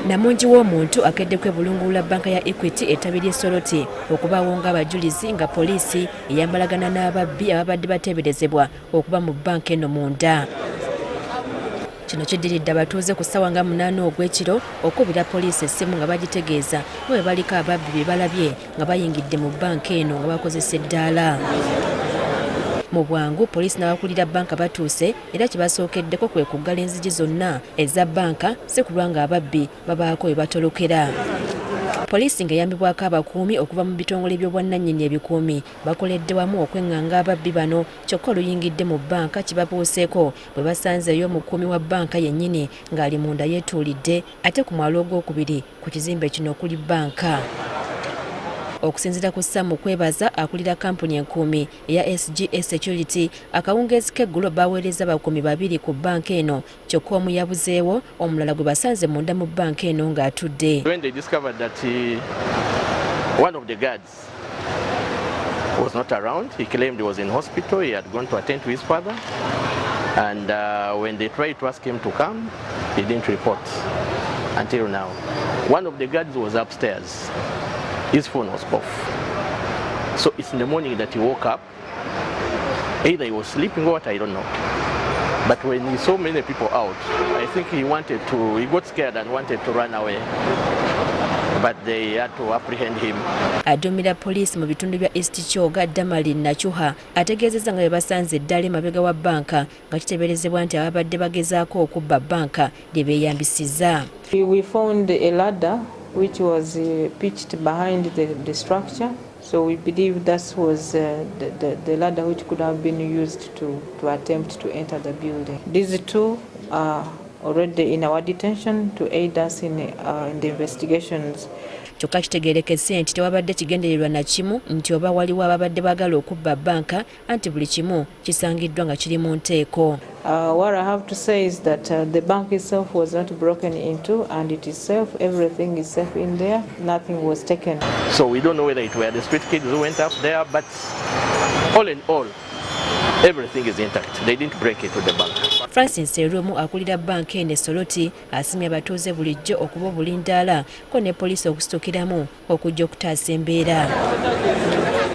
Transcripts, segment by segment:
Namungi w'omuntu akedde kwebulungulula banka ya Equity ettabi ly'e Soroti okubaawo ng'abajulizi nga poliisi eyambalagana n'ababbi ababadde bateberezebwa okuba mu banka eno munda. Kino kiddiridde abatuuze ku ssaawa nga 8 ogw'ekiro okubira poliisi essimu nga bagitegeeza bwe baliko ababbi bwebalabye nga bayingidde mu banka eno nga bakozesa eddaala. Mu bwangu poliisi n'abakulira banka batuuse era kibasookeddeko kwe kuggala enzigi zonna eza banka si kulwa nga ababbi babaako we batolokera. Poliisi ng'eyambibwako abakuumi okuva mu bitongole by'obwannannyini ebikuumi bakoledde wamu okweŋŋanga ababbi bano kyokka oluyingidde mu banka kibabuuseeko bwe basanzeeyo omukuumi wa banka yennyini ng'ali munda yeetuulidde ate ku mwalo ogwokubiri ku kizimbe kino okuli banka. Okusinziira ku Saamu kwebaza akulira kampuni enkuumi eya SGA Security, akawungeezi k'eggulo baweereza abakuumi 2 ku banka eno kyokka omu yabuzeewo omulala gwe basanze munda mu banka eno ng'atudde. When they discovered that one of the guards was not around, he claimed he was in hospital, he had gone to attend to his father, and when they tried to ask him to come, he didn't report until now. One of the guards was upstairs. His phone was off. So it's in the morning that he woke up. Either he was sleeping or what, I don't know. But when he saw many people out, I think he got scared and wanted to run away. But they had to apprehend him. Aduumira poliisi mu bitundu bya East Kyoga Damali Nakyuha ategeezezza nga bwe basanze eddala emabega wa banka nga kiteberezebwa nti ababadde bagezaako okubba banka lye beeyambisizza. We found a ladder which was pitched behind the structure. So we believe that was the ladder which could have been used to attempt to enter the building. These two are already in our detention to aid us in the investigations. Kyokka kitegeerekese nti tewabadde kigendererwa na kimu nti oba waliwo ababadde baagala okubba banka anti buli kimu kisangiddwa nga kiri mu nteeko. What I have to say is that the bank itself was not broken into, and it is safe. Everything is safe in there. Nothing was taken. So we don't know whether it were the street kids who went up there, but all in all, everything is intact. They didn't break into the bank. Francis Serumu akulira banka ene Soroti asimye abatuuze bulijjo okuba obulindaala ko ne poliisi okusitokeramu okujja okutaasa embeera.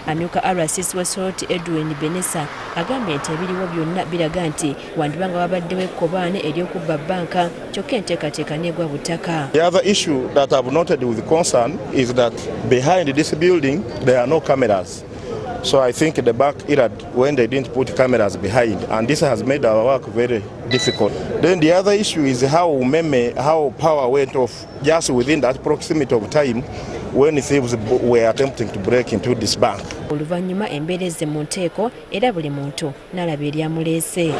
Amyuka RCC wa Soroti Edwin Benesa agambye nti ebiriwo byonna biraga nti wandibanga wabaddewo ekkobaane ery'okubba banka kyokka enteekateeka n'egwa butaka. The other issue that I've noted with concern is that behind this building there are no cameras. So I think the bank erred when they didn't put cameras behind, and this has made our work very difficult. Then the other issue is how power went off just within that proximity of time when thieves were attempting to break into this bank. Oluvanuuma embeera ezze mu nteeko era buli muntu n'alaba eryamuleese.